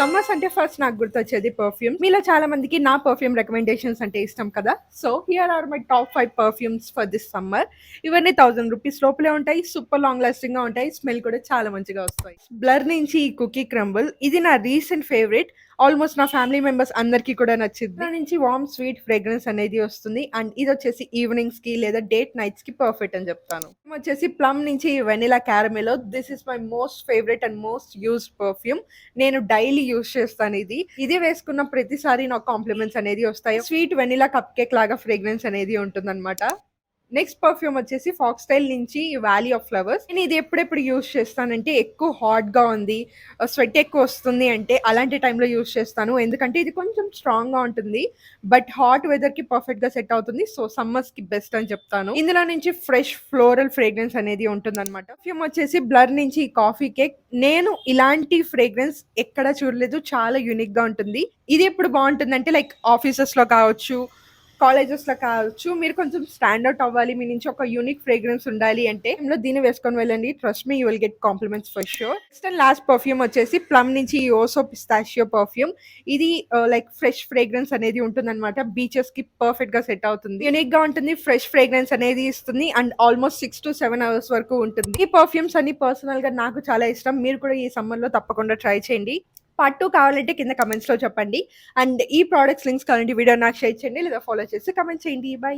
Summers అంటే first నాకు గుర్తొచ్చేది పర్ఫ్యూమ్. మీలో చాలా మందికి నా పర్ఫ్యూమ్ రికమెండేషన్స్ అంటే ఇష్టం కదా. So here are my top 5 perfumes for this summer. ఇవన్నీ 1000 రూపీస్ లోపలే ఉంటాయి. సూపర్ లాంగ్ లాస్టింగ్ గా ఉంటాయి. స్మెల్ కూడా చాలా మంచిగా వస్తాయి. బ్లర్ నుంచి ఈ కుకీ క్రంబుల్ ఇది నా రీసెంట్ ఫేవరెట్. ఆల్మోస్ట్ నా ఫ్యామిలీ మెంబర్స్ అందరికీ కూడా నచ్చింది. దాని నుంచి వార్మ్ స్వీట్ ఫ్రేగ్రెన్స్ అనేది వస్తుంది. అండ్ ఇది వచ్చేసి ఈవినింగ్స్ కి లేదా డేట్ నైట్స్ కి పర్ఫెక్ట్ అని చెప్తాను. వచ్చేసి ప్లమ్ నుంచి వెనిలా క్యారమెలో. This is my most favourite and most used perfume. నేను డైలీ యూస్ చేస్తాను. ఇది వేసుకున్న ప్రతిసారి నాకు కాంప్లిమెంట్స్ అనేది వస్తాయి. స్వీట్ వెనిలా కప్ కేక్ లాగా ఫ్రేగ్రెన్స్ అనేది ఉంటుందన్నమాట. నెక్స్ట్ పర్ఫ్యూమ్ వచ్చేసి ఫాక్స్ స్టైల్ నుంచి వ్యాలీ ఆఫ్ ఫ్లవర్స్. నేను ఇది ఎప్పుడెప్పుడు యూస్ చేస్తానంటే ఎక్కువ హాట్ గా ఉంది, స్వెట్ ఎక్కువ వస్తుంది అంటే అలాంటి టైంలో యూస్ చేస్తాను. ఎందుకంటే ఇది కొంచెం స్ట్రాంగ్ గా ఉంటుంది, బట్ హాట్ వెదర్ కి పర్ఫెక్ట్ గా సెట్ అవుతుంది. సో సమ్మర్స్ కి బెస్ట్ అని చెప్తాను. ఇందులో నుంచి ఫ్రెష్ ఫ్లోరల్ ఫ్రేగ్రెన్స్ అనేది ఉంటుంది అనమాట. పర్ఫ్యూమ్ వచ్చేసి బ్లర్ నుంచి కాఫీ కేక్. నేను ఇలాంటి ఫ్రేగ్రెన్స్ ఎక్కడ చూడలేదు, చాలా యూనిక్ గా ఉంటుంది. ఇది ఎప్పుడు బాగుంటుంది అంటే లైక్ ఆఫీసెస్ లో కావచ్చు, కాలేజెస్ లో కావచ్చు, మీరు కొంచెం స్టాండర్డ్ అవ్వాలి, మీ నుంచి ఒక యూనిక్ ఫ్రేగ్రెన్స్ ఉండాలి అంటే దీన్ని వేసుకొని వెళ్ళండి. Trust me, you will get compliments for sure. Next and last perfume వచ్చేసి ప్లమ్ నుంచి ఓసో పిస్తాషియో పర్ఫ్యూమ్. ఇది లైక్ ఫ్రెష్ ఫ్రేగ్రెన్స్ అనేది ఉంటుందన్నమాట. బీచెస్ కి పర్ఫెక్ట్ గా సెట్ అవుతుంది. యూనిక్ గా ఉంటుంది, ఫ్రెష్ ఫ్రేగ్రెన్స్ అనేది ఇస్తుంది అండ్ ఆల్మోస్ట్ 6 to 7 hours వరకు ఉంటుంది. ఈ పర్ఫ్యూమ్స్ అన్ని పర్సనల్ గా నాకు చాలా ఇష్టం. మీరు కూడా ఈ సమ్మర్ లో తప్పకుండా ట్రై చేయండి. పార్ట్ 2 కావాలంటే కింద కమెంట్స్ లో చెప్పండి. అండ్ ఈ ప్రోడక్ట్స్ లింక్స్ కావాలంటే వీడియో నాకు షేర్ చేయండి లేదా ఫాలో చేసి కమెంట్ చేయండి. బై.